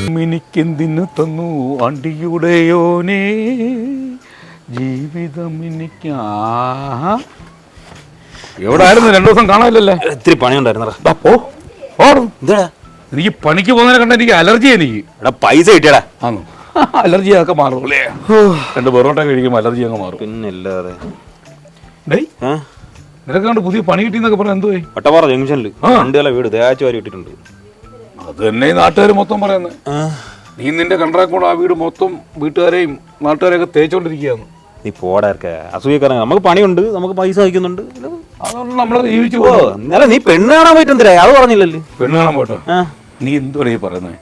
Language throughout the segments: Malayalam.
എനിക്കെന്തിനു തന്നു അണ്ടിയുടെയോനേ ജീവിതം എനിക്ക്. എവിടായിരുന്നു 2 ദിവസം കാണാനില്ലല്ലേ? ഇത്തിരി പണിയുണ്ടായിരുന്നടാ. എനിക്ക് പണിക്ക് പോകുന്നതിനെ കണ്ട എനിക്ക് അലർജി. എനിക്ക് എടാ പൈസ കിട്ടിയടാ. ആണോ? അലർജി അതൊക്കെ മാറും അല്ലേ? 2 പൊറോട്ട കഴിക്കുമ്പോൾ അലർജി അങ്ങ് മാറും. പിന്നല്ലാതെ. നിനക്ക് കണ്ട് പുതിയ പണി കിട്ടിയെന്നൊക്കെ പറഞ്ഞാൽ എന്തുവായി? വട്ടപ്പാറ ജംഗ്ഷനിൽ 2 നില വീട് തേച്ച് വാരി ഇട്ടിട്ടുണ്ട്. അത് തന്നെ ഈ നാട്ടുകാർ മൊത്തം പറയുന്നത്. നീ നിന്റെ കണ്ട്രാക്ട് ആ വീട് മൊത്തം വീട്ടുകാരെയും നാട്ടുകാരെയൊക്കെ തേച്ചോണ്ടിരിക്കുകയാണ്. നീ പോടാർക്ക അസൂയക്കാരൻ. നമുക്ക് പണിയുണ്ട്, നമുക്ക് പൈസ വയ്ക്കുന്നുണ്ട്, അതുകൊണ്ട് നമ്മളെ ജീവിച്ചു പോ. എന്നാലും നീ പെണ്ണ് കാണാൻ പോയിട്ടെന്തിരാ? അത് പറഞ്ഞില്ലല്ലേ. പെണ്ണ് കാണാൻ പോട്ടോ? നീ എന്തുവാ ഈ പറയുന്നത്?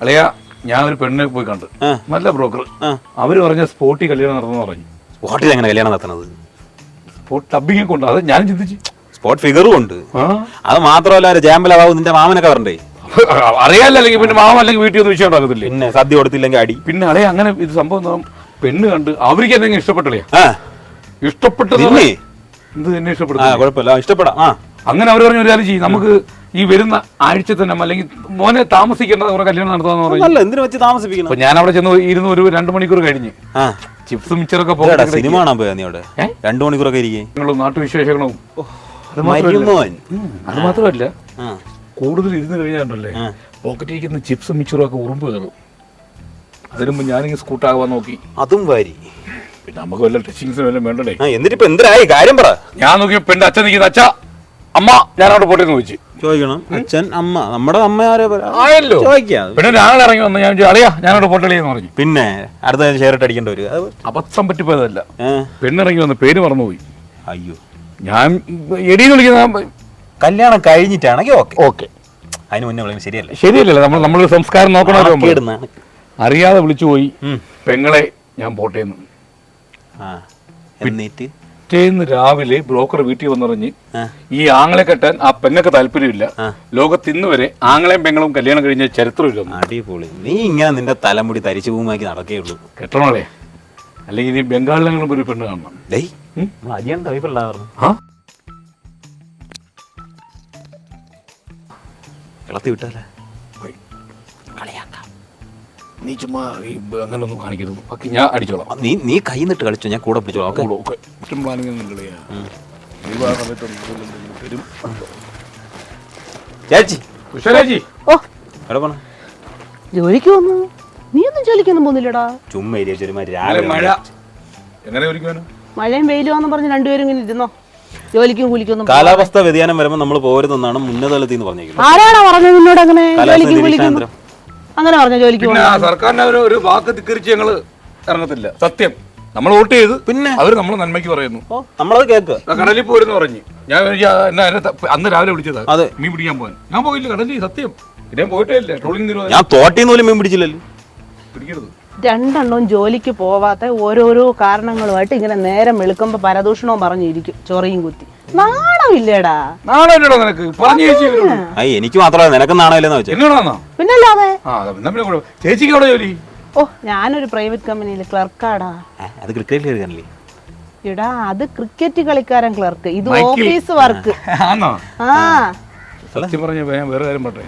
അല്ലയാ, ഞാൻ ഒരു പെണ്ണിനെ പോയി കണ്ട്, നല്ല ബ്രോക്കർ. അവര് പറഞ്ഞ സ്പോട്ടിൽ കല്യാണം നടന്നു പറഞ്ഞു. സ്പോട്ടിൽ എങ്ങനെ കല്യാണം നടത്തുന്നത്? സ്പോട്ട് ഡബിങ് കൊണ്ട്. അത് ഞാൻ ചിന്തിച്ചു. സ്പോട്ട് ഫിഗറും ഉണ്ട്. അത് മാത്രമല്ല, ജാമ്പലാവും നിന്റെ മാമനൊക്കെ വരണ്ടേ? അറിയാല്ല. അല്ലെങ്കിൽ പിന്നെ മാമ അല്ലെങ്കിൽ വീട്ടിൽ ഒന്നും വിഷയം ഉണ്ടാകത്തില്ലേ? പിന്നെ സദ്യ കൊടുത്തില്ലെങ്കിൽ അടി. പിന്നെ അളയാ, അങ്ങനെ ഇത് സംഭവം പെണ്ണ് കണ്ട് അവർക്ക് എന്തെങ്കിലും ഇഷ്ടപ്പെട്ടല്ലേ? ഇഷ്ടപ്പെട്ടത് എന്ത് തന്നെ ഇഷ്ടപ്പെടും. കുഴപ്പമില്ല, ഇഷ്ടപ്പെടാം. അങ്ങനെ അവർ പറഞ്ഞ ഒരു കാര്യം ചെയ്യും, നമുക്ക് ഈ വരുന്ന ആഴ്ച തന്നെ അല്ലെങ്കിൽ മോനെ താമസിക്കേണ്ട കുറെ കല്യാണം നടത്താന്ന് പറഞ്ഞു. എന്തിനു വെച്ച് താമസിപ്പിക്കണം? അപ്പൊ ഞാൻ അവിടെ ചെന്ന് ഇരുന്ന് ഒരു 2 മണിക്കൂർ കഴിഞ്ഞ് ചിപ്സും മിച്ചറൊക്കെ സിനിമ കാണാൻ പോയാ നീ അവിടെ 2 മണിക്കൂറൊക്കെ ഇരിക്കും. നാട്ടുവിശേഷങ്ങളും അത് മാത്രമല്ല, കൂടുതൽ ഇരുന്ന് കഴിഞ്ഞാണ്ടല്ലേ പോക്കറ്റിരിക്കുന്ന ചിപ്സും മിച്ചറും ഒക്കെ ഉറുമ്പ് കയറും. അതിന് മുമ്പ് ഞാനിങ്ങനെ സ്കൂട്ടാകാൻ നോക്കി, അതും വാരി. പിന്നെ നമുക്ക് വല്ല ടച്ചിങ്സും വല്ലതും വേണ്ടേ? എന്നിട്ട് ഇപ്പൊ എന്തിനായി കാര്യം പറ. ഞാൻ നോക്കിയപ്പോ പെണ്ണ് അച്ഛൻ നിൽക്കുന്ന, അച്ഛ അമ്മ ഞാനവിടെ പോട്ടെ എന്ന് ചോദിച്ചു. ചോദിക്കണം, അച്ഛൻ അമ്മ, നമ്മുടെ അമ്മ ആയല്ലോ. പിന്നെ ഞാൻ ഇറങ്ങി വന്നു, ഞാൻ അറിയാ ഞാനവിടെ പോട്ടളിയെന്ന് പറഞ്ഞു. പിന്നെ അടുത്ത ഷെയറിട്ട് അടിക്കേണ്ട വരും. അബദ്ധം പറ്റിപ്പോയതല്ല, പെണ്ണിറങ്ങി വന്ന് പേര് മറന്നുപോയി. അയ്യോ, ഞാൻ എടീന്ന് വിളിക്കുന്ന കല്യാണം കഴിഞ്ഞിട്ടാണെങ്കിൽ ഓക്കെ. അതിന് മുന്നേ വിളിക്കുന്നത് ശരിയല്ല. ശരിയല്ലല്ലോ, നമ്മൾ സംസ്കാരം നോക്കണമല്ലോ. അറിയാതെ വിളിച്ചു പോയി പെങ്ങളെ ഞാൻ പോട്ടേന്ന്. പിറ്റേന്ന് രാവിലെ ബ്രോക്കർ വീട്ടിൽ വന്നിറങ്ങി, ഈ ആങ്ങളെ കെട്ടാൻ ആ പെങ്ങൾക്ക് താല്പര്യമില്ല, ലോകത്ത് ഇന്ന് വരെ ആങ്ങളെയും പെങ്ങളും കല്യാണം കഴിഞ്ഞ ചരിത്രമില്ല. അടിപൊളി. നീ ഇങ്ങനെ നിന്റെ തലമുടി തരിച്ചു പൂമാക്കി നടക്കേയുള്ളൂ. കെട്ടണോളെ, അല്ലെങ്കിൽ നീ ബംഗാളിലെങ്കിലും ഒരു പെണ്ണ് കാണണം. നീ ചുമ്മാ അങ്ങനെ ഒന്നും കാണിക്കരുത്. ഞാൻ അടിച്ചോളാം. നീ കൈ നിട്ട് കളിച്ചോ, ഞാൻ കൂടെ പിടിച്ചോളാം. ചേച്ചി, ജോലിക്ക് വന്നു. നീ ഒന്നും ജോലിക്കൊന്നും പോകുന്നില്ലടാ. ചുമ്മാ മഴ എങ്ങനെ ജോലിക്കുവാനോ? മഴയും വെയിലും പറഞ്ഞ് 2 പേരും ഇങ്ങനെ ഇരുന്നോ? ജോലിക്കും കൂലിക്കൊന്നും. കാലാവസ്ഥ വ്യതിയാനം വരുമ്പോൾ നമ്മൾ പോരുതെന്നാണ് ഉന്നതതലത്തിൽ നിന്ന് പറഞ്ഞേക്കുന്നത്. ആരാണോ പറഞ്ഞത് നിന്നോട് അങ്ങനെ ജോലിക്കും കൂലിക്കൊന്നും? അങ്ങനെ പറഞ്ഞ ജോലിക്ക് സർക്കാരിന്റെ ഒരു വാക്ക് ധിക്കരിച്ച് ഞങ്ങള് ഇറങ്ങത്തില്ല. സത്യം, നമ്മൾ വോട്ട് ചെയ്ത് പിന്നെ അവര് നമ്മളെ നന്മയ്ക്ക് പറയുന്നു, നമ്മളത് കേൾക്കുക. കടലിൽ പോരെന്ന് പറഞ്ഞു. ഞാൻ അന്ന് രാവിലെ വിളിച്ചതാ മീൻ പിടിക്കാൻ പോകാൻ. ഞാൻ പോയില്ല കടലിൽ, സത്യം. ഞാൻ പോയിട്ടേ ഇല്ല. ട്രോളിംഗ് നിരോധനം. ഞാൻ തോട്ടിന്ന് പോലും മീൻ പിടിച്ചില്ലല്ലോ. പിടിക്കരുത്. 2 എണ്ണവും ജോലിക്ക് പോവാത്ത ഓരോരോ കാരണങ്ങളുമായിട്ട് ഇങ്ങനെ നേരം വെളുക്കുമ്പോ പരദൂഷണവും പറഞ്ഞിരിക്കും, ചൊറിയും കുത്തി. നാണമില്ലേടാ? നാണമില്ലടോ നിനക്ക്? എനിക്ക് മാത്രമല്ല, നിനക്ക് നാണമില്ലെന്ന് വെച്ചാൽ പിന്നല്ലാതെ. ചേച്ചിക്ക് എവിടെ ജോലി? ഓ, ഞാനൊരു പ്രൈവറ്റ് കമ്പനിയിൽ ക്ലർക്കാടാ. അത് ക്രിക്കറ്റ്. എടാ, അത് ക്രിക്കറ്റ് കളിക്കാരൻ ക്ലർക്ക്, ഇത് ഓഫീസ് വർക്ക്. സത്യം പറഞ്ഞ വേറെ കാര്യം പറട്ടെ,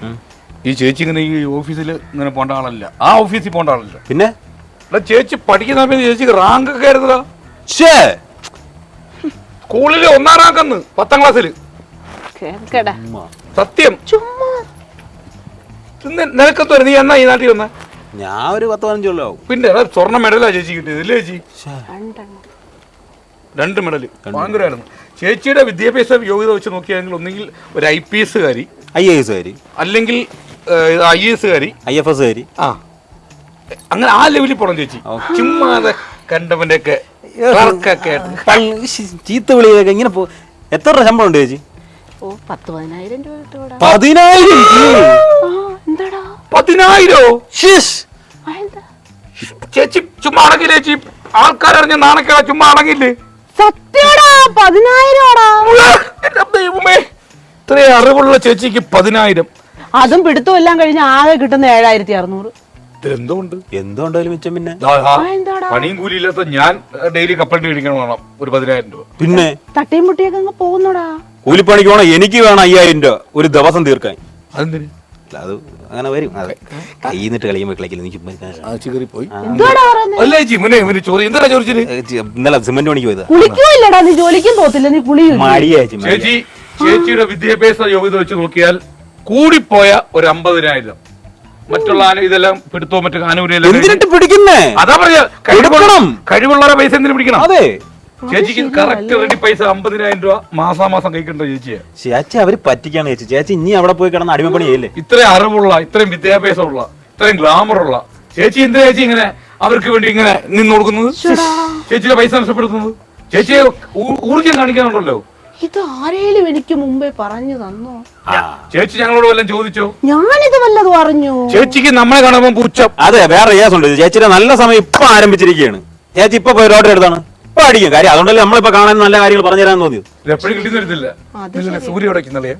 ഈ ചേച്ചി ഇങ്ങനെ ഈ ഓഫീസിൽ ഇങ്ങനെ പോണ്ട ആളല്ല, ആ ഓഫീസിൽ പോണ്ട ആളല്ല. പിന്നെ ചേച്ചി പഠിക്കുന്ന സമയത്ത് ചേച്ചിക്ക് റാങ്ക് ഒക്കെ ആയിരുന്നതാ. സ്കൂളില് 1ാം റാങ്ക് 10ാം ക്ലാസ്സില്. സത്യം. നിനക്കെന്തോ നീ എന്നാ ഈ നാട്ടിൽ വന്ന? ഞാൻ ഒരു 10-15 കൊല്ലമാവും. പിന്നെ സ്വർണ്ണ മെഡലാ ചേച്ചി കിട്ടിയത്, ഇല്ലേ ചേച്ചി? 2 മെഡല് ഭയങ്കരമായിരുന്നു. ചേച്ചിയുടെ വിദ്യാഭ്യാസ യോഗ്യത വെച്ച് നോക്കിയാണെങ്കിൽ ഒന്നെങ്കിൽ ഒരു IPS കാരി, IAS കാരി, അല്ലെങ്കിൽ IAS കാരി, IFS കാരി, അങ്ങനെ ആ ലെവലിൽ പോണം ചേച്ചി. ചുമ്മാതെ കണ്ടവന്റെ ഒക്കെ ചീത്ത വിളിയൊക്കെ ഇങ്ങനെ എത്ര രൂപ ശമ്പളം ഉണ്ട് ചേച്ചി? 10,000 രൂപ. 10,000? ചേച്ചി ചുമ്മാ അടങ്ങില്ലേ ചേച്ചി? ആൾക്കാരറിഞ്ഞ നാണക്കേടാ, ചുമ്മാ അടങ്ങില്ലേ? സത്യടാ, 10,000. ദൈവമേ, ഇത്രയും അറിവുള്ള ചേച്ചിക്ക് 10,000. അതും പിടുത്തം എല്ലാം കഴിഞ്ഞ് ആകെ കിട്ടുന്ന 7,600. എന്തുകൊണ്ടായാലും മിച്ചം. പിന്നെ പണിയും കൂലിയില്ലാത്ത ഞാൻ ഡെയിലി കപ്പലിട്ട് കഴിക്കണം, വേണം ഒരു 10,000 രൂപ. പിന്നെ തട്ടിയും മുട്ടിയൊക്കെ അങ്ങ് പോകുന്നോടാ. കൂലിപ്പണിക്ക് വേണം, എനിക്ക് വേണം 5,000 രൂപ ഒരു ദിവസം തീർക്കാൻ. അതെന്തിന്? പറ്റില്ല, അത് അങ്ങനെ വരും. അതെ, കൈന്നിട്ട് കളിയുമ്പോൾ കളിക്കില്ല. നീ പോയി എന്തുവാടാ പറയുന്നത്? അല്ലേ ചേച്ചി മുന്നേ ചോറി എന്താ ചോദിച്ചത്? ഇന്നലെ സിമന്റ് പണിക്ക് പോയത്. കുളിക്കുമില്ലടാ, നീ ജോലിക്കും പോത്തില്ല, നീ കുളിയും. മടിയായി ചേച്ചി. ചേച്ചിയുടെ വിദ്യാഭ്യാസ യോഗ്യത വെച്ച് നോക്കിയാൽ കൂടിപ്പോയ ഒരു 50,000. മറ്റുള്ള ഇതെല്ലാം പിടുത്തോ മറ്റു എന്തിനിട്ട് പിടിക്കുന്നേ? അതാ പറയാ, കഴിവുള്ളവരെ പൈസ എന്തിനു പിടിക്കണം? അതെ, ചേച്ചിക്ക് കറക്റ്റ് റെഡി പൈസ 50,000 രൂപ മാസാമാസം കഴിക്കണ്ടോ ചേച്ചിയെ? ചേച്ചി അവര് പറ്റിക്കാണ് ചേച്ചി. ചേച്ചി ഇനി അവിടെ പോയി കിടന്ന് അടിമപ്പണി ചെയ്യല്ലേ? ഇത്രയും അറിവുള്ള, ഇത്രയും വിദ്യാഭ്യാസമുള്ള, ഇത്രയും ഗ്ലാമറുള്ള ചേച്ചി എന്തിനാ ചേച്ചി ഇങ്ങനെ അവർക്ക് വേണ്ടി ഇങ്ങനെ നിന്ന് കൊടുക്കുന്നത്? ചേച്ചിയുടെ പൈസ നഷ്ടപ്പെടുത്തുന്നത്? ചേച്ചിയെ ഊർജ്ജം കാണിക്കാനുണ്ടല്ലോ. ഇത് ആരേലും എനിക്ക് മുമ്പേ പറഞ്ഞു തന്നോ? ചേച്ചി ഞങ്ങളോട് വല്ലതും ചോദിച്ചോ? ഞാനിത് വല്ലതും അറിഞ്ഞു? ചേച്ചിക്ക് നമ്മളെ കാണുമ്പോൾ പുച്ഛം. അതെ, വേറെ കേസുണ്ട്. ചേച്ചിയുടെ നല്ല സമയം ഇപ്പൊ ആരംഭിച്ചിരിക്കുകയാണ്. ചേച്ചി ഇപ്പൊ പോയി റോഡ് എടുത്താണ്, ഇപ്പൊ അടിക്കും കാര്യം. അതുകൊണ്ടല്ലേ നമ്മളിപ്പോ കാണാൻ നല്ല കാര്യങ്ങൾ പറഞ്ഞു തരാൻ തോന്നിയത്. എപ്പോഴും കിട്ടി തരത്തില്ല. സൂര്യ ഉടക്കുന്നല്ലേ?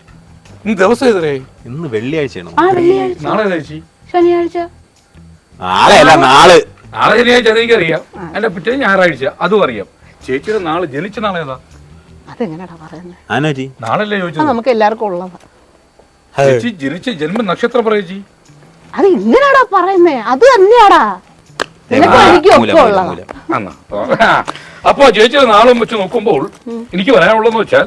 ഇന്ന് ദിവസം ഏതേ? ഇന്ന് വെള്ളിയാഴ്ചയാണ്. നാളെ ചേച്ചി ശനിയാഴ്ച. നാളെ അല്ല, നാളെ ശനിയാഴ്ച അതെനിക്കറിയാം. എന്റെ പിറ്റേ ഞായറാഴ്ച അതും അറിയാം. ചേച്ചിയുടെ നാളെ ജനിച്ച നാളെ ഏതാ? അതെങ്ങനെയാ പറയുന്നത്? നാളല്ലേ ചോദിച്ചത്? നമുക്ക് എല്ലാവർക്കും ഉള്ളതാ. ചേച്ചി ജനിച്ച ജന്മ നക്ഷത്രം പറ ചേച്ചി. അത് ഇങ്ങനെയാടാ പറയുന്നേ, അത് തന്നെയാടാ. അപ്പൊ ചേച്ചിയുടെ നാളും വെച്ച് നോക്കുമ്പോൾ എനിക്ക് പറയാനുള്ളതെന്ന് വെച്ചാൽ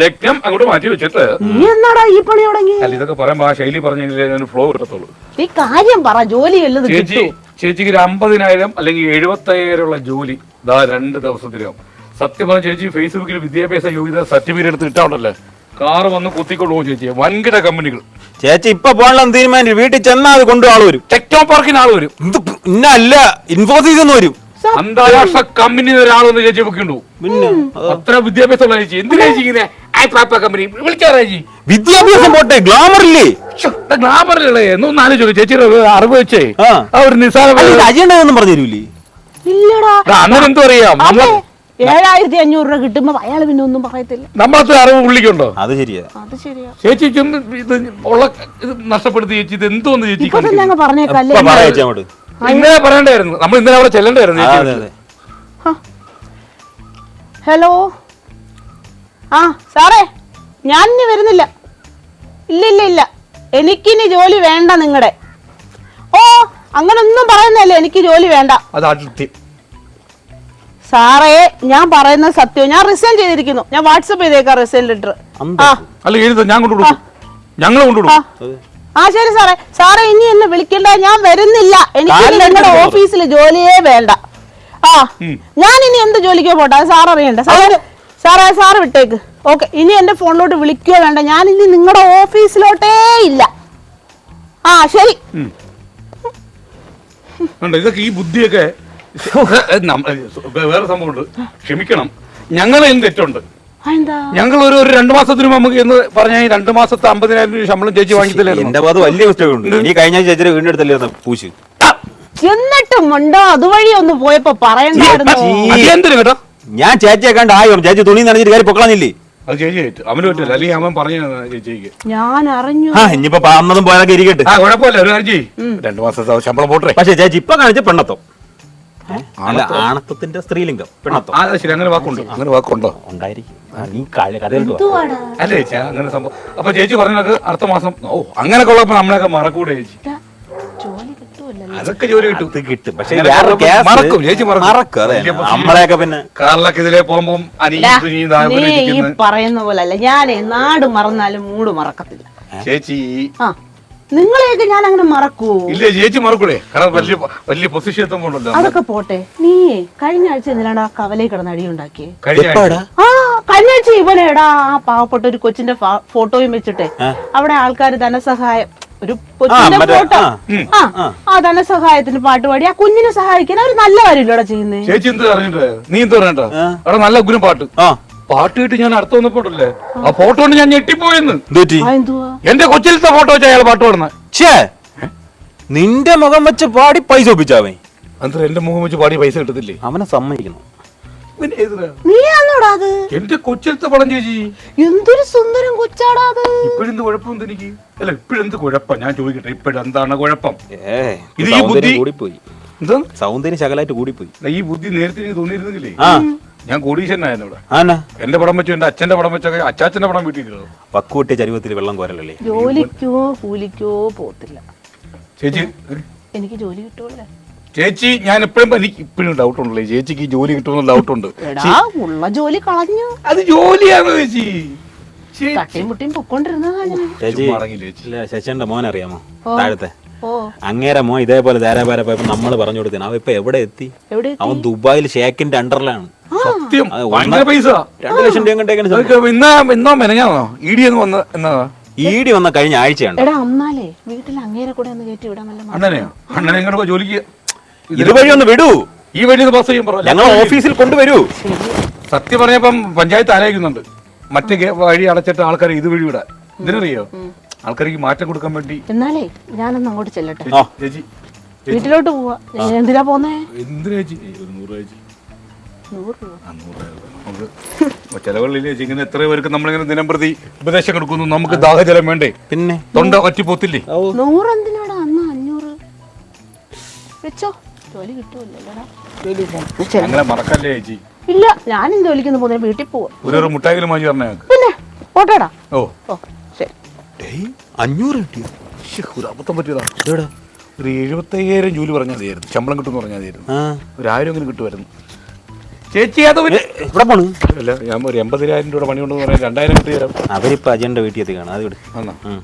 ലഗ്നം അങ്ങോട്ട് മാറ്റി വെച്ചിട്ട് നീ എന്നാടാ ഈ പണി തുടങ്ങി? അല്ല, ഇതൊക്കെ പറയുമ്പോ ആ ശൈലി പറഞ്ഞെങ്കിലേ ഞാൻ ഫ്ലോ കിട്ടത്തുള്ളൂ. ഈ കാര്യം പറ, ജോലി ചേച്ചിക്ക് ഒരു 50,000 അല്ലെങ്കിൽ 75,000 ഉള്ള ജോലി 2 ദിവസത്തിലാവും. സത്യം പറഞ്ഞ ചേച്ചി ഫേസ്ബുക്കിൽ വിദ്യാഭ്യാസ യോഗ്യത സർട്ടിഫിക്കറ്റ് എടുത്ത് ഇട്ടാണ്ടല്ലേ, കാറ് വന്ന് കുത്തിക്കൊണ്ടു പോകും ചേച്ചിയെ. വൻകിട കമ്പനികൾ. ചേച്ചി ഇപ്പൊ പോകണം തീരുമാനിച്ചു. വീട്ടിൽ ചെന്നാൽ അത് കൊണ്ടു ആള് വരും. ടെക്നോ പാർക്കിന് ആള് വരും. ഇന്നല്ല, ഇൻഫോസിസ് വരും. അന്താരാഷ്ട്ര കമ്പനി ഒരാളൊന്ന് ചേച്ചി വെക്കണ്ടു. പിന്നെ അത്ര വിദ്യാഭ്യാസമുള്ള ചേച്ചി എന്തിനാ ചേച്ചിങ്ങനെ കമ്പനി വിളിക്കാറാ ചേച്ചി? വിദ്യാഭ്യാസം പോട്ടെ, ഗ്ലാമർ ഇല്ലേ? ഗ്ലാമറില്ലേ എന്നൊന്ന് ആലോചിച്ചു. ചേച്ചിയുടെ അറിവ് വെച്ചേ ആ ഒരു നിസ്സാര അജണ്ടൊന്നും പറഞ്ഞു തരൂലേ? അങ്ങനെ എന്തോ അറിയാം. 7,500 രൂപ കിട്ടുമ്പോ അയാള് പിന്നെ ഒന്നും പറയത്തില്ല. നമ്മളത്തെ അറിവ് പുള്ളിക്കുണ്ടോ? അത് ശരിയാ. ചേച്ചി ഇത് ഉള്ള ഇത് നഷ്ടപ്പെടുത്തി ചേച്ചി. ഇത് എന്തോന്ന് ചേച്ചി പറഞ്ഞേക്കല്ലേ? ഇന്നലെ പറയണ്ടായിരുന്നു, നമ്മൾ ഇന്നലെ അവിടെ ചെല്ലണ്ടായിരുന്നു. ഹലോ, ആ സാറേ, ഞാൻ ഇനി വരുന്നില്ല. ഇല്ല, എനിക്കിനി ജോലി വേണ്ട നിങ്ങളുടെ. ഓ, അങ്ങനൊന്നും പറയുന്നല്ലേ, എനിക്ക് ജോലി വേണ്ട. സാറേ, ഞാൻ പറയുന്നത് സത്യം. ഞാൻ റിസൈൻ ചെയ്തിരിക്കുന്നു. ഞാൻ വാട്സപ്പ് ചെയ്തേക്കാം റിസൈൻ ലെറ്റർ. ആ ശരി സാറേ. സാറേ ഇനി എന്നെ വിളിക്കണ്ട, ഞാൻ വരുന്നില്ല. എനിക്ക് നിങ്ങളുടെ ഓഫീസിൽ ജോലിയേ വേണ്ട. ആ, ഞാൻ ഇനി എന്ത് ജോലിക്കോ പോട്ടെ, അത് സാർ അറിയണ്ട. സാറ് വിട്ടേക്ക്. ഓക്കെ, ഇനി എന്റെ ഫോണിലോട്ട് വിളിക്കുകയോ വേണ്ട. ഞാൻ ഇനി നിങ്ങളുടെ ഓഫീസിലോട്ടേ ഇല്ല. ആ ശരി. ഇതൊക്കെ ഈ ബുദ്ധിയൊക്കെ വേറെ സംഭവമുണ്ട്. ക്ഷമിക്കണം, ഞങ്ങളെയും തെറ്റുണ്ട്. ഞങ്ങൾ ഒരു 2 മാസത്തിന് നമുക്ക് എന്ന് പറഞ്ഞാൽ 2 മാസത്തെ 50,000 രൂപ ശമ്പളം ചേച്ചി വാങ്ങിത്തില്ലായിരുന്നു. എന്റെ ഭാഗത്ത് വലിയ മിസ്റ്റേക്ക് ഉണ്ട്. ഈ കഴിഞ്ഞ ചേച്ചിയുടെ വീണ്ടും എടുത്തല്ലേ പൂശി. എന്നിട്ടും ഉണ്ടോ അതുവഴി ഒന്ന് പോയപ്പോ പറയണ്ടായിരുന്നു കേട്ടോ. ഞാൻ ചേച്ചിയെ കണ്ട് ആയോ, ചേച്ചി തുണി നനഞ്ഞിട്ട് കാര്യം പൊക്കളഞ്ഞില്ലേ? അത് ചേച്ചി അവന് പറ്റില്ല, അല്ലെങ്കിൽ അവൻ പറഞ്ഞു ചേച്ചിക്ക്. ഞാൻ അറിഞ്ഞു. ഇനിയിപ്പോ അന്നതും പോയതൊക്കെ ഇരിക്കട്ടെ. കുഴപ്പമില്ല, ഒരു കാര്യം ചെയ്യ്, 2 മാസത്തെ ശമ്പളം പോട്ടെ. പക്ഷെ ചേച്ചി ഇപ്പൊ കാണിച്ച പെണ്ണത്തോ അല്ല, ആണത്തത്തിന്റെ സ്ത്രീലിംഗം പെണ്ണത്തോ. ശരി, അങ്ങനെ വാക്കുണ്ടോ? ഉണ്ടായിരിക്കും. അല്ലേ ചേച്ചി അങ്ങനെ സംഭവം. അപ്പൊ ചേച്ചി പറഞ്ഞത് അടുത്ത മാസം. ഓ, അങ്ങനെയൊക്കെ ഉള്ളപ്പോ നമ്മളെയൊക്കെ മറക്കൂടെ ചേച്ചി? അതൊക്കെ ജോലി കിട്ടും. പക്ഷെ മറക്കും ചേച്ചി, നമ്മളെയൊക്കെ പിന്നെ കാറിലൊക്കെ ഇതിലെ പോകുമ്പോ ഈ പറയുന്ന പോലല്ല. ഞാൻ നാട് മറന്നാലും മൂട് മറക്കത്തില്ല ചേച്ചി. നിങ്ങളെയൊക്കെ ഞാൻ അങ്ങനെ മറക്കൂ? ഇല്ല ചേച്ചി മറക്കൂടെ, കാരണം വലിയ പൊസിഷൻ എത്തുമ്പോണ്ടല്ലോ. അതൊക്കെ പോട്ടെ. നീ കഴിഞ്ഞ ആഴ്ച എന്തിനാണ് ആ കവലയിൽ കിടന്ന് അടിയുണ്ടാക്കിയേ? കഴിഞ്ഞ ആഴ്ച ഇവനെടാ ആ പാവപ്പെട്ട ഒരു കൊച്ചിന്റെ ഫോട്ടോയും വെച്ചിട്ടെ അവിടെ ആൾക്കാർ ധനസഹായം, ഒരു കൊച്ചിന്റെ ഫോട്ടോ, ആ ധനസഹായത്തിന് പാട്ട് പാടി ആ കുഞ്ഞിനെ സഹായിക്കാൻ അവർ നല്ല കാര്യമില്ലടാ ചെയ്യുന്നേ. ചേച്ചി എന്ത് പറഞ്ഞിട്ട് നീ എന്ത് പറഞ്ഞ അവിടെ നല്ല ഉഗ്രം പാട്ട് കേട്ട് ഞാൻ അടുത്ത് വന്നപ്പോഴല്ലേ ആ ഫോട്ടോ കൊണ്ട് ഞാൻ ഞെട്ടിപ്പോയെന്ന്. എന്റെ കൊച്ചിലത്തെ ഫോട്ടോ വെച്ചാൽ അയാൾ പാട്ട് പാടുന്ന. നിന്റെ മുഖം വെച്ച് പാടി പൈസ ഒപ്പിച്ചാവേ. അത്ര എന്റെ മുഖം വെച്ച് പാടി പൈസ കിട്ടത്തില്ലേ? അവനെ സമ്മതിക്കുന്നു. എന്റെ കൊച്ചിലത്തെ പടം ചേച്ചി. എന്തൊരു സുന്ദരം കൊച്ചാടാ അത്. ഇപ്പോഴെന്ത് കുഴപ്പമുണ്ട് എനിക്ക്? അല്ല, ഇപ്പോഴെന്ത് കുഴപ്പം ഞാൻ ചോദിക്കട്ടെ, ഇപ്പോഴെന്താണ് കുഴപ്പം? ഇത് ഈ ബുദ്ധി കൂടിപ്പോയി. സൗന്ദര്യം ശകലായിട്ട് കൂടിപ്പോയി. ഈ ബുദ്ധി നേരത്തെ തോന്നിയിരുന്നെങ്കിലേ ഞാൻ കോടീശ്വരനായിരുന്നു ഇവിടെ. ആന്നാ എന്റെ പടം വെച്ചു, എന്റെ അച്ഛന്റെ പടം വെച്ചൊക്കെ അച്ചാച്ചന്റെ പടം വീട്ടിൽ കിട്ടുന്നത്. പക്കൂട്ടിയ ചരുവത്തിൽ വെള്ളം കോരലല്ലേ. ജോലിക്കോ കൂലിക്കോ പോത്തില്ല. ചേച്ചി എനിക്ക് ജോലി കിട്ടുമല്ലേ ചേച്ചി, ഞാൻ എനിക്ക് ഇപ്പോഴും ഡൗട്ട് ഉണ്ടല്ലേ ചേച്ചിക്ക് ജോലി കിട്ടുമെന്ന് ഡൗട്ട് ഉണ്ട്. എടാ ഉള്ള ജോലി കളഞ്ഞു. അത് ജോലിയാണ് ചേച്ചി. തട്ടിയും മുട്ടിയും പൊക്കോണ്ടിരുന്നതാ ഞാൻ. ചേച്ചി മടങ്ങില്ല ചേച്ചി. ഇല്ല, ശശിന്റെ മോൻ അറിയാമോ ഓ. താഴത്തെ? ഓ അങ്ങേരെ മോൻ ഇതേപോലെ ധാരാപാര പോയപ്പോ നമ്മള് പറഞ്ഞു കൊടുത്തേ അവൻ ഇപ്പൊ എവിടെ എത്തി? എവിടെ അവൻ ദുബായിൽ ഷേക്കിന്റെ അണ്ടറിലാണ്. സത്യം അത് ഭയങ്കര പൈസ. 2 ലക്ഷം രൂപ കണ്ടേക്കാണ്. അതൊക്കെ ഇന്നോ മെനങ്ങാന്നോ ഇടി എന്ന് വന്ന എന്നാ ഈടി വന്ന കഴിഞ്ഞ ആഴ്ചയാണ്. എടാ അന്നാലേ വീട്ടിൽ അങ്ങേരെ കൂടെ ഒന്ന് കയറ്റി വിടാൻ വല്ല അണ്ണനെയോ? അണ്ണനെ എങ്ങോട്ട് ജോലിക്ക് ഇതുവഴി ഒന്ന് വിടൂ, ഈ വഴി ബസ് ചെയ്യും പറഞ്ഞു. ഞങ്ങൾ ഓഫീസിൽ കൊണ്ടുവരൂ. സത്യം പറഞ്ഞപ്പം പഞ്ചായത്ത് ആലോചിക്കുന്നുണ്ട് മറ്റേ വഴി അടച്ചിട്ട് ആൾക്കാരെ ഇത് വഴി വിടാൻ. ഇതിനറിയോ ആൾക്കാർക്ക് മാറ്റം കൊടുക്കാൻ വേണ്ടി. എന്നാലേ ഞാനൊന്ന് അങ്ങോട്ട് ചെല്ലട്ടെ, ആ. ചേച്ചി വീട്ടിലോട്ട് പോവാ. എന്തിനാ പോന്നേ? എന്തിനാ ചേച്ചി? ഒരു 100 ചേച്ചി. 100 രൂപ. 100 നമുക്ക് ചെലവുകളില്ലേ ചേച്ചി? ഇങ്ങനെ എത്ര പേർക്ക് നമ്മളിങ്ങനെ ദിനം പ്രതി ഉപദേശം കൊടുക്കുന്നു. നമുക്ക് ദാഹജലം വേണ്ടേ? പിന്നെ തൊണ്ട ഒറ്റി പോത്തില്ലേ? 100 എന്തിനാടാ? അന്ന് 500 വെച്ചോ, ജോലി കിട്ടുമല്ലോടാ. അങ്ങനെ മറക്കല്ലേ ചേച്ചി. ഇല്ല, ഞാനും ജോലിക്കൊന്നും പോകുന്നില്ല, വീട്ടിൽ പോവാ. ഒരു മുട്ടായിലും വാങ്ങി പറഞ്ഞ പിന്നെ പോട്ടേടാ. ഓ ഓ ശരി. 500 കിട്ടിയോ? ഒരു അബദ്ധം പറ്റിയതാ. ഇതെവിടെ? ഒരു 75,000 ജോലി പറഞ്ഞാൽ മതിയായിരുന്നു, ശമ്പളം കിട്ടുമെന്ന് പറഞ്ഞാൽ മതിയായിരുന്നു. ഒരു 1000 എങ്കിലും കിട്ടുമായിരുന്നു ചേച്ചി. അത് ഇവിടെ പോണു അല്ല, ഞാൻ ഒരു 80,000 രൂപ പണി കൊണ്ടെന്ന് പറയാൻ 2000 കിട്ടി തരാം. അവരിപ്പോ അജന്റെ വീട്ടിൽ എത്തി കാണാം. അത് വിട്.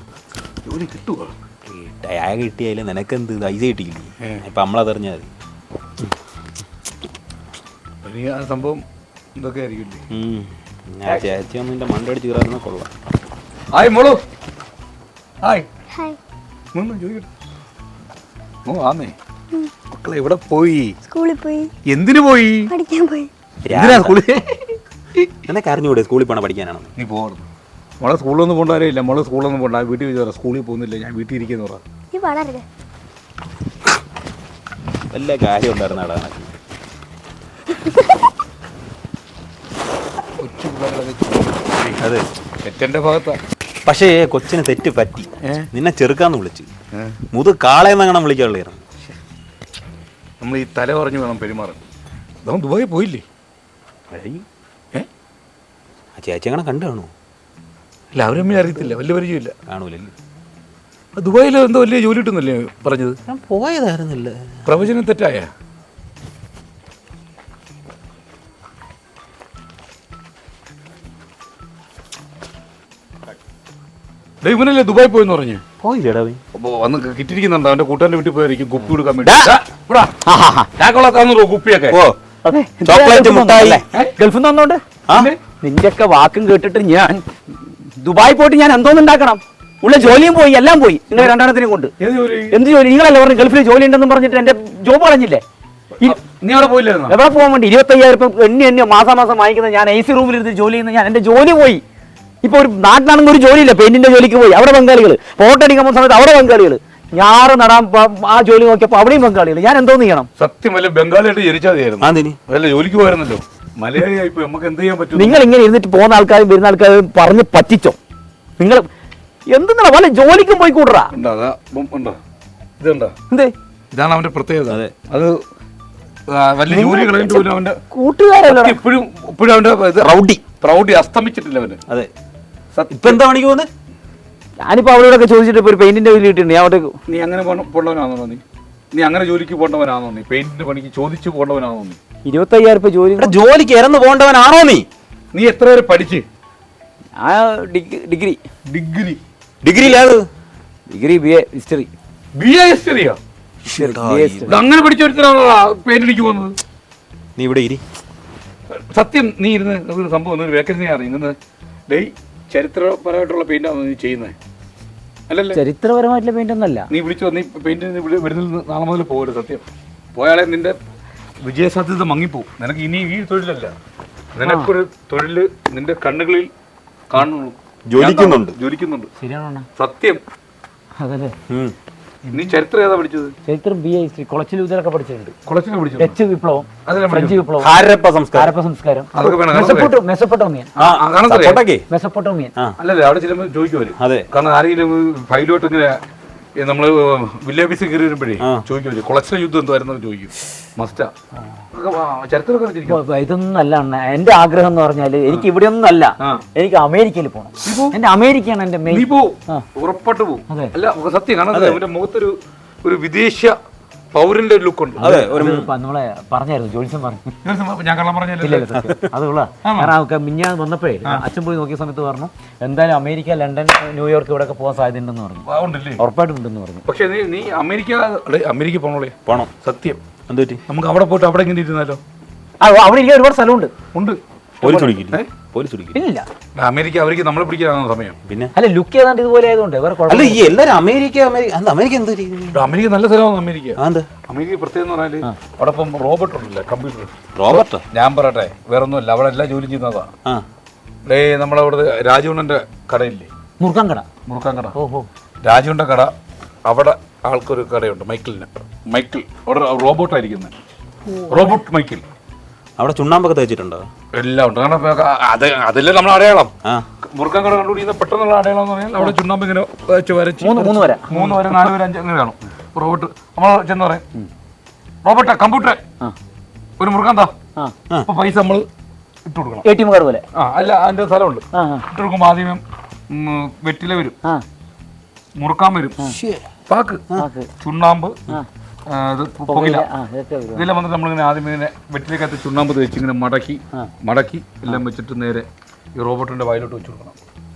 ജോലി കിട്ടുമോ? ടയാ കിട്ടിയാലും നിനക്കെന്ത് ഐസ കിട്ടിയില്ലേ? ഇപ്പൊ നമ്മളതറിഞ്ഞാൽ മതി. ആ സംഭവം ഇതൊക്കെ ആയിരിക്കില്ലേ? ഞാൻ ചേച്ചി ഒന്നും എന്റെ മണ്ടടിച്ച് കയറാറുന്ന കൊള്ളാം. ഹായ് മോളു. ഹായ്. ചോദിക്കട്ടെ. ഓ ആന്നേ, മക്കളെ എവിടെ പോയി? സ്കൂളിൽ പോയി. എന്തിനു പോയി? പഠിക്കാൻ പോയി. എന്തിനാ സ്കൂളിൽ? നിനക്ക് അറിഞ്ഞൂടെ സ്കൂളിൽ പോണ പഠിക്കാനാണ്? നീ പോകണം. മോളെ സ്കൂളിലൊന്നും പോകണ്ടാരില്ല. മോളെ സ്കൂളൊന്നും പോകണ്ട, വീട്ടിൽ വെച്ച് സ്കൂളിൽ പോകുന്നില്ല, ഞാൻ വീട്ടിൽ ഇരിക്കുന്നു പറ. നീ വളരരുത്. വല്ല കാര്യം ഉണ്ടായിരുന്നാടാ. കൊച്ചു പിള്ളേരൊക്കെ അതെ തെറ്റെന്റെ ഭാഗത്താ. പക്ഷേ കൊച്ചിന് തെറ്റ് പറ്റി. നിന്നെ ചെറുക്കാന്ന് വിളിച്ചു, മുതു കാളയെന്നങ്ങനെ വിളിക്കാനുള്ളായിരുന്നു. നമ്മൾ ഈ തല പറഞ്ഞു വേണം പെരുമാറാൻ. നമ്മൾ ദുബായി പോയില്ലേ? ആ ചേച്ചി അങ്ങനെ കണ്ടു കാണൂ? അല്ല, അവരമ്മ അറിയത്തില്ല, വലിയ പരിചയമില്ല. കാണൂലല്ലേ? ദുബായിൽ എന്തോ വലിയ ജോലി കിട്ടുന്നല്ലേ പറഞ്ഞത്? ഞാൻ പോയതായിരുന്നില്ല. പ്രവചനം തെറ്റായ? ഇവനല്ലേ ദുബായി പോയെന്ന് പറഞ്ഞു? പോയില്ലേടാ? അപ്പൊ വന്ന് കിട്ടിയിരിക്കുന്നുണ്ട്, അവന്റെ കൂട്ടുകാരന്റെ വീട്ടിൽ പോയിരിക്കും കുപ്പി കൊടുക്കാൻ വേണ്ടി. കുപ്പിയൊക്കെ ചോക്ലേറ്റ് മുട്ടായി ഗൾഫിൽ നിന്ന് വന്നോണ്ട് നിന്റെയൊക്കെ വാക്കും കേട്ടിട്ട് ഞാൻ ദുബായി പോയിട്ട് ഞാൻ എന്തോന്നുണ്ടാക്കണം? ഉള്ള ജോലിയും പോയി, എല്ലാം പോയി. നിങ്ങൾ രണ്ടെണ്ണത്തിനും കൊണ്ട് എന്ത് ജോലി? നിങ്ങളല്ലേ പറഞ്ഞു ഗൾഫിൽ ജോലി ഉണ്ടെന്ന് പറഞ്ഞിട്ട് എന്റെ ജോബ് കളഞ്ഞില്ലേ? നീ അവിടെ പോയില്ലായിരുന്നു? എവിടെ പോകാൻ വേണ്ടി 25,000 എണ്ണി മാസം വാങ്ങിക്കുന്ന ഞാൻ AC റൂമിലിരുന്ന് ജോലി ചെയ്യുന്ന ഞാൻ എന്റെ ജോലി പോയി. ഇപ്പൊ ഒരു നാട്ടിലാണെങ്കിൽ ഒരു ജോലിയില്ല, പെയിന്റിന്റെ ജോലിക്ക് പോയി, അവിടെ ബംഗാളികൾ. ഫോട്ടോ അടിക്കാൻ പോകുന്ന സമയത്ത് അവിടെ ബംഗാളികൾ. ഞാറ് നടാൻ ആ ജോലി നോക്കിയപ്പോ അവിടെയും ബംഗാളികൾ. ഞാൻ എന്തോന്ന് ചെയ്യണം? സത്യം വല്ല ബംഗാളിയായിട്ട് ജനിച്ചാതെയായിരുന്നു. വല്ല ജോലിക്ക് പോയിരുന്നല്ലോ, മലയാളിയായി പോയി. നമുക്ക് എന്ത് ചെയ്യാൻ പറ്റും? നിങ്ങൾ ഇങ്ങനെ ഇരുന്നിട്ട് പോകുന്ന ആൾക്കാരും വരുന്ന ആൾക്കാരും പറഞ്ഞ് പറ്റിച്ചോ? നിങ്ങൾ എന്തെന്നാ വല്ല ജോലിക്കും പോയി കൂടറാ? ഇതുണ്ടോ? എന്തേ ഇതാണ് അവന്റെ പ്രത്യേകത. അത് വലിയ ജോലി കളഞ്ഞിട്ട് പോലും അവന്റെ കൂട്ടുകാരല്ലോ ഇപ്പോഴും അവന്റെ പ്രൗഢി അസ്തമിച്ചിട്ടില്ല അവന്. അതെ. ഇപ്പൊ എന്താ പണിക്ക് പോകുന്നത്? ഞാനിപ്പോ അവരോടൊക്കെ ചോദിച്ചിട്ട് ഇപ്പൊ ഒരു പെയിന്റിന്റെ ജോലി കിട്ടിയിട്ടുണ്ട്. ഞാൻ അവിടെ നീ അങ്ങനെ പോണ്ടവനാണോ? നീ അങ്ങനെ ജോലിക്ക് പോകേണ്ടവനാണോ? നീ പെയിന്റിന്റെ പണിക്ക് ചോദിച്ചു പോകേണ്ടവനാണോ? നീ 25,000 ജോലി ജോലിക്ക് ഇറന്ന് പോകേണ്ടവനാണോ നീ? നീ എത്ര വരെ പഠിച്ച്? ആ ഡിഗ്രി ഡിഗ്രിയിലാണ്. Degree BA history. BA ഹിസ്റ്ററിയോ? അങ്ങനെ പഠിച്ചൊരുത്തരാണോ പെയിന്റിലേക്ക് പോകുന്നത്? നീ ഇവിടെ ഇരി. സത്യം നീ ഇരുന്ന് ഒരു സംഭവം ഒരു വേക്കൻസി അറിയുന്നത് ചരിത്രപരമായിട്ടുള്ള പെയിന്റാണോ നീ ചെയ്യുന്നത്? അല്ലല്ലേ? ചരിത്രപരമായിട്ടുള്ള പെയിന്റ് ഒന്നല്ല. നീ വിളിച്ചു നീ പെയിന്റിന് വരുന്ന നാളെ മുതൽ പോകരുത്. സത്യം പോയാളെ നിന്റെ വിജയസാധ്യത മങ്ങിപ്പോവും. നിനക്ക് ഇനി ഈ തൊഴിലല്ല, നിനക്കൊരു തൊഴില് നിന്റെ കണ്ണുകളിൽ കാണുന്നു. ജോലിക്കുന്നുണ്ട്. ശരിയാണോ? സത്യം. അതല്ലേ? നീ ചരിത്രം ഏതാ പഠിച്ചത്? ചരിത്രം BA ഹിസ്റ്ററി. കൊളച്ചിൽ ഇതിലൊക്കെ പഠിച്ചിട്ടുണ്ട്. കൊളച്ചിൽ പഠിച്ചു. ഡച്ച് വിപ്ലവം, ഫ്രഞ്ച് വിപ്ലവം, ഹാരപ്പ സംസ്കാരം, മെസപ്പൊട്ടോമിയൻ. അല്ലല്ലേ? അവിടെ ചിലപ്പോൾ ചോദിക്കുമല്ലോ. അതെ. കാരണം ആരെങ്കിലും ഫയലോട്ട് ഇങ്ങനെ നമ്മള് വില്ലേജ് കയറി വരുമ്പോഴേ ആ. ചോദിക്കും കൊളക്ഷൻ യുദ്ധം എന്തായിരുന്നു ചോദിക്കും. മസ്റ്റാ ചരിത്രമൊക്കെ അറിഞ്ഞിരിക്കും. ഇതൊന്നും അല്ല അണ്ണ, എന്റെ ആഗ്രഹം എന്ന് പറഞ്ഞാല് എനിക്ക് ഇവിടെ ഒന്നും അല്ല, ആ. എനിക്ക് അമേരിക്കയിൽ പോകണം. എന്റെ അമേരിക്കയാണ് എന്റെ മെയിൻ. നീ പോ, ഉറപ്പായിട്ട് പോകും. അതെ. അല്ല സത്യം കാണാൻ അവന്റെ മുഖത്തൊരു ഒരു വിദേശ പൗരന്റെ ലുക്ക് ഉണ്ട്. അതെ ഒരു നമ്മളെ പറഞ്ഞായിരുന്നു, ജോലിസം പറഞ്ഞു. ഞാൻ കള്ളം പറഞ്ഞില്ല. അതുള്ള കാരണം മിഞ്ഞാൻ വന്നപ്പോഴേ അച്ഛൻ പോയി നോക്കിയ സമയത്ത് പറഞ്ഞു എന്തായാലും അമേരിക്ക, ലണ്ടൻ, ന്യൂയോർക്ക് ഇവിടെ ഒക്കെ പോകാൻ സാധ്യത ഉണ്ടെന്ന് പറഞ്ഞു. ഉണ്ടല്ലേ? ഉറപ്പായിട്ടും ഉണ്ടെന്ന് പറഞ്ഞു. പക്ഷെ നീ അമേരിക്ക പോണോളേ. പോണം. സത്യം. എന്ത് പറ്റി? നമുക്ക് അവിടെ പോയിട്ട് അവിടെ ഇങ്ങനെ ഇരുന്നാലോ? അവിടെ ഇരിക്കാൻ ഒരുപാട് സ്ഥലമുണ്ട്. ഉണ്ട്. പോലീസ് പിടിക്കില്ല. പോലീസ് പിടിക്കില്ല. ഇല്ല, അമേരിക്ക അവർക്ക് നമ്മളെ പിടിക്കാനാണ് സമയം. പിന്നെ അല്ല ലുക്ക് ഏതാണ്ട് ഇതുപോലെ ആയതുകൊണ്ട് വേറെ അല്ല കുഴപ്പമില്ല. ഈ എല്ലാരും അമേരിക്ക അമേരിക്ക എന്ത് അമേരിക്ക നല്ല സ്ഥലമാണ് അമേരിക്ക. എന്താ അമേരിക്ക പ്രത്യേകം എന്ന് പറഞ്ഞാല് അവിടെ ഇപ്പം റോബോട്ട് ഉണ്ടല്ലോ, കമ്പ്യൂട്ടർ. റോബർട്ടോ? ഞാൻ പറയട്ടെ, വേറെ ഒന്നുമല്ല, അവിടെ എല്ലാം ജോലി ചെയ്യുന്നതാ. ആ നമ്മളവിടെ രാജുണ്ണന്റെ കടയില്ലേ, മുറുക്കാൻ കട. മുറുക്കാൻ കട. ഓഹോ. രാജുവിന്റെ കട, അവിടെ ആൾക്കൊരു കടയുണ്ട്, മൈക്കിൾ. അവിടെ റോബോട്ടായിരിക്കുന്നത്, റോബോട്ട് മൈക്കിൾ. അവിടെ ചുണ്ണാമ്പൊക്കെ തേച്ചിട്ടുണ്ടോ? എല്ലാം ഉണ്ട്. കാരണം അതല്ലേ നമ്മൾ അടയാളം. ആ മുറുക്കാൻ കട കണ്ടുപിടിക്കുന്ന പെട്ടെന്നുള്ള അടയാളം എന്ന് പറഞ്ഞാൽ അവിടെ ചുണ്ണാമ്പ് ഇങ്ങനെ വരച്ച് മൂന്ന് വര 3 വരെ 4 വരെ 5 അങ്ങനെ കാണും. റോബോട്ട് നമ്മൾ ചെന്ന് പറയും, റോബോട്ടാ കമ്പ്യൂട്ടർ ഒരു മുറുക്കാൻ താ, അപ്പൊ പൈസ നമ്മൾ ഇട്ട് കൊടുക്കണം. ATM കാർഡ് പോലെ. അല്ല, അതിന്റെ സ്ഥലമുണ്ട്. ഇട്ട് കൊടുക്കുമ്പോ ആദ്യമേ വെറ്റില വരും, മുറുക്കാൻ വരും, പാക്ക്, ചുണ്ണാമ്പ്, പുകയില, ഇതെല്ലാം വന്നിട്ട് നമ്മളിങ്ങനെ ആദ്യമേ ഇങ്ങനെ വെറ്റിലേക്കകത്ത് ചുണ്ണാമ്പ് തേച്ച് ഇങ്ങനെ മടക്കി എല്ലാം വെച്ചിട്ട് നേരെ ഈ റോബോട്ടിന്റെ വായിലോട്ട് വെച്ച് കൊടുക്കണം.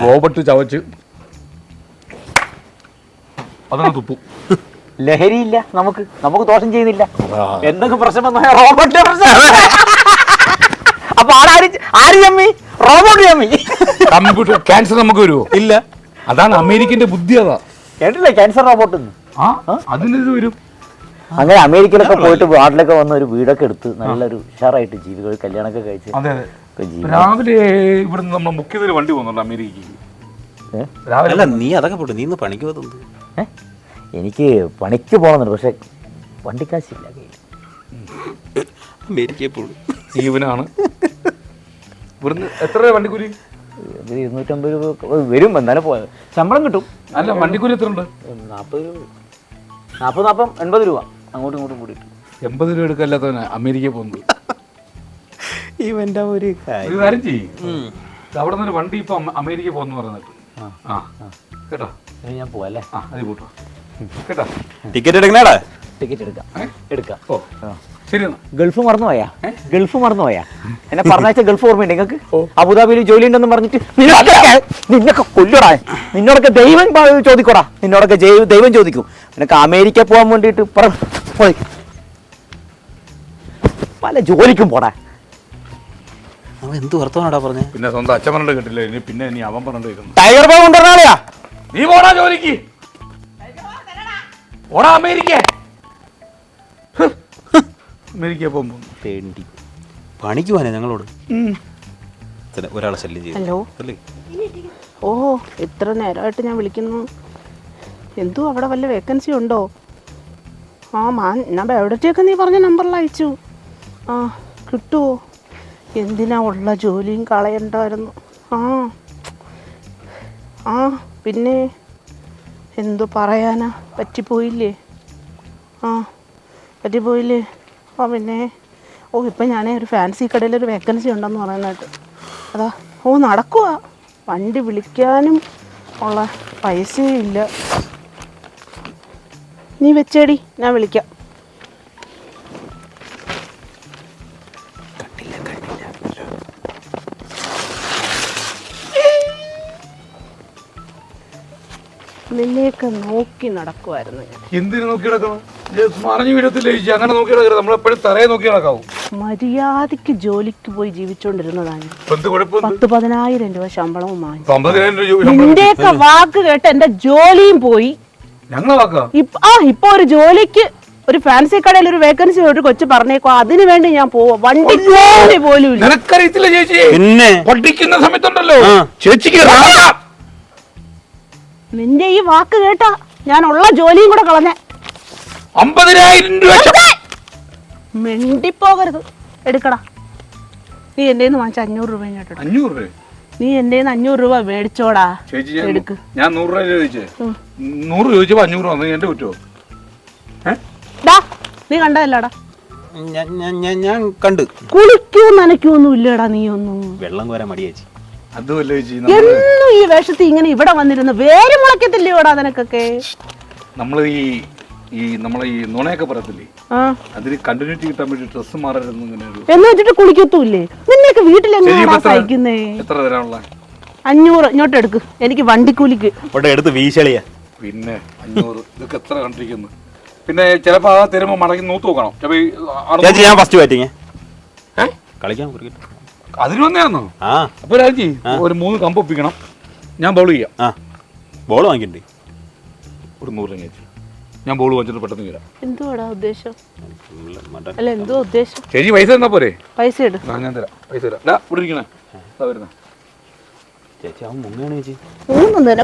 റോബോട്ട് ചവച്ച് അതങ്ങ് തുപ്പും. ലഹരിയില്ല, നമുക്ക് ദോഷം ചെയ്യുന്നില്ല. എന്തൊക്കെ പ്രശ്നം വന്നാൽ റോബോട്ട് അപ്പൊ ആര് ചമ്മി? റോബോട്ട് ചമ്മി. കമ്പ്യൂട്ടർ ക്യാൻസർ നമുക്ക് വരുമോ? ഇല്ല. അതാണ് അമേരിക്കന്റെ ബുദ്ധി. അതാ കേട്ടില്ലേ ക്യാൻസർ റോബോട്ട്? അതിനിത് വരും. അങ്ങനെ അമേരിക്കയിലൊക്കെ പോയിട്ട് നാട്ടിലൊക്കെ വന്ന ഒരു വീടൊക്കെ എടുത്ത് നല്ലൊരു ഉഷാറായിട്ട് ജീവികൾ കല്യാണമൊക്കെ കഴിച്ച്. അതെ അതെ. രാവിലെ ഇവിടുന്ന് നമ്മൾ ബുക്ക് ചെയ്തൊരു വണ്ടി പോകുന്നുണ്ട് അമേരിക്കക്ക്. അല്ല നീ അതൊക്കെ പോട്ടെ, നീ ഇന്ന് പണിക്ക് പോകുന്നത്? എനിക്ക് പണിക്ക് പോകണമെന്നുണ്ട്, പക്ഷെ വണ്ടിക്കാശില്ല കയ്യിൽ. അമേരിക്കയിൽ പോകും ജീവനാണ്. ഇവിടുന്ന് എത്ര വണ്ടിക്കൂലി? 250 രൂപ വരും, എന്നാലും പോയത് ശമ്പളം കിട്ടും. അല്ല, വണ്ടിക്കൂലി എത്ര ഉണ്ട്? 40 രൂപ, 80 രൂപ അങ്ങോട്ടും ഇങ്ങോട്ടും കൂടിയിട്ട്. 80 രൂപ എടുക്കല്ലാത്തവനാ അമേരിക്കയിൽ പോകുന്നത്. ഇവന്റെ ഒരു ഒരു കാര്യം ചെയ്യും, അവിടെ നിന്ന് വണ്ടി ഇപ്പൊ അമേരിക്ക പോകുന്നു പറഞ്ഞിട്ട്. കേട്ടോ, ഞാൻ പോവല്ലേ? അത് കൂട്ടോ കേട്ടോ. ടിക്കറ്റ് എടുക്കണേടാ? ടിക്കറ്റ് എടുക്കാം. ഓ ശരി. ഗൾഫ് മറന്നുപോയാ? എന്നെ പറഞ്ഞാഴ്ച ഗൾഫ് ഓർമ്മയുണ്ട് നിങ്ങൾക്ക്? അബുദാബിയിൽ ജോലി ഉണ്ടെന്ന് പറഞ്ഞിട്ട് നിന്നൊക്കെ കൊല്ലടാ. നിന്നോടൊക്കെ ദൈവം ചോദിക്കോടാ, നിന്നോടൊക്കെ ദൈവം ചോദിക്കും. നിനക്ക് അമേരിക്ക പോകാൻ വേണ്ടിയിട്ട് പല ജോലിക്കും പോടാ. അവൻ എന്ത് വർത്തമാനാടാ പറഞ്ഞേ? പിന്നെ സ്വന്തം അച്ഛൻ പറഞ്ഞിട്ട് കേട്ടില്ല, ഇനി പിന്നെ നീ അവൻ പറഞ്ഞിട്ട് ടൈഗർ ബാബു കൊണ്ടുവരണാളിയാ. നീ പോടാ ജോലിക്ക്, ഓടാ അമേരിക്ക. അമേരിക്ക പോകുമ്പോ വേണ്ടി പണിക്ക് പോവാനേ ഞങ്ങളോട് ഒരാളെ ശല്യം ചെയ്തു. ഹലോ. അല്ലേ? ഓ, എത്ര നേരമായിട്ട് ഞാൻ വിളിക്കുന്നു. എന്തോ അവിടെ വല്ല വേക്കൻസി ഉണ്ടോ? ഞാൻ ബയോഡേറ്റയൊക്കെ നീ പറഞ്ഞ നമ്പറിൽ അയച്ചു. കിട്ടുമോ? എന്തിനാ ഉള്ള ജോലിയും കളയണ്ടായിരുന്നു. പിന്നെ എന്തോ പറയാനാ, പറ്റിപ്പോയില്ലേ? പറ്റിപ്പോയില്ലേ? പിന്നെ ഇപ്പം ഞാൻ ഒരു ഫാൻസി കടയിലൊരു വേക്കൻസി ഉണ്ടെന്ന് പറയുന്നതായിട്ട്. അതാ നടക്കുക. വണ്ടി വിളിക്കാനും ഉള്ള പൈസയും ഇല്ല. നീ വെച്ചേടി, ഞാൻ വിളിക്കാം. നിന്നെയൊക്കെ നോക്കി നടക്കുമായിരുന്നു ഞാൻ. എന്തിനു നോക്കി നടക്കണം? മറിഞ്ഞു വീഴത്തില്ലേ? അങ്ങനെ നോക്കി നടക്കരുത്, നമ്മളെപ്പോഴും തറയെ നോക്കി നടക്കാവൂ. മര്യാദക്ക് ജോലിക്ക് പോയി ജീവിച്ചോണ്ടിരുന്നതാണ്. 10,000 രൂപ ശമ്പളവും വാങ്ങി. 50,000 രൂപ നിന്റെയൊക്കെ വാക്ക് കേട്ട് എന്റെ ജോലിയും പോയി. ഞങ്ങൾ വാക്കാ? ഇപ്പൊ ഒരു ജോലിക്ക് ഒരു ഫാൻസി കടയിൽ ഒരു വേക്കൻസി ഒരു കൊച്ചു പറഞ്ഞേക്കോ, അതിനു വേണ്ടി ഞാൻ പോവാ. വണ്ടി ജോലി പോലും ഇല്ല. നിനക്കറിയത്തില്ല ചേച്ചി, പിന്നെ പഠിക്കുന്ന സമയത്തുണ്ടല്ലോ ചേച്ചിക്ക് നിന്റെ ഈ വാക്ക് കേട്ടാ ഞാൻ ഉള്ള ജോലിയും കൂടെ കളഞ്ഞേ. 50,000 രൂപ മിണ്ടിപ്പോകരുത്. എടുക്കടാ. നീ എന്റെ വാങ്ങിച്ച 500 രൂപ. 500 രൂപ നീ എന്റെ 500 രൂപ മേടിച്ചോടാ. ചേച്ചി എടുക്ക്. ഞാൻ 100 രൂപ ചോദിച്ചേ. 100 ചോദിച്ചപ്പോ 500 വന്നു. എന്റെ കുറ്റോ? നീ കണ്ടതല്ലടാ? ഞാൻ കണ്ട്. കുളിക്കൂ നനയ്ക്കൊന്നും ഇല്ലടാ നീ ഒന്നും. വെള്ളം കോരാൻ മടി ചേച്ചി. അതുമല്ല ചേച്ചി, എന്നും ഈ വേഷത്തിൽ ഇങ്ങനെ ഇവിടെ വന്നിരുന്നു വേര് മുളക്കത്തില്ലയോടാ നിനക്കൊക്കെ. നമ്മള് ഈ നമ്മളെ ഈ നുണയൊക്കെ പറയത്തില്ലേ, അതിന് കണ്ടിന്യൂറ്റി കിട്ടാൻ വേണ്ടി ഡ്രസ് മാറരുതെന്ന് ഇങ്ങനെ എന്ന് വെച്ചിട്ട് കുളിക്കത്തൂല്ലേ? നിന്നെയൊക്കെ വീട്ടിലെങ്ങനെയാ സഹിക്കുന്നേ? എത്ര തരാനുള്ള? 500 ഇങ്ങോട്ട് എടുക്ക്, എനിക്ക് വണ്ടിക്കൂലിക്ക്. ഇവിടെ എടുത്ത് വീശളിയാ. പിന്നെ 500 ഇതൊക്കെ എത്ര കണ്ടിരിക്കുന്നു. പിന്നെ ചിലപ്പോ ആ തരുമ്പോ മടങ്ങി നൂത്ത് നോക്കണം. ചേച്ചി ഞാൻ ഫസ്റ്റ് ബാറ്റിങ് കളിക്കാൻ അതിന് വന്നേന്നോ? ആ അപ്പൊ രാജി ഒരു 3 കമ്പ് ഒപ്പിക്കണം. ഞാൻ ബോൾ ചെയ്യാം. ആ ബോൾ വാങ്ങിക്കണ്ടേ? ഒരു 100 രൂപ ചേച്ചി, ഞാൻ ബോൾ വാങ്ങിച്ചിട്ട് പെട്ടെന്ന് വരാം. എന്തുവാടാ ഉദ്ദേശം? അല്ല എന്തോ ഉദ്ദേശം? ചേച്ചി പൈസ തന്നാ പോരെ? പൈസ ഇട്. ഞാൻ തരാം, പൈസ തരാം. ഇവിടെ ഇരിക്കണേ വരുന്ന ചേച്ചി അവൻ മുങ്ങാണ് ചേച്ചി. മൂന്ന് നില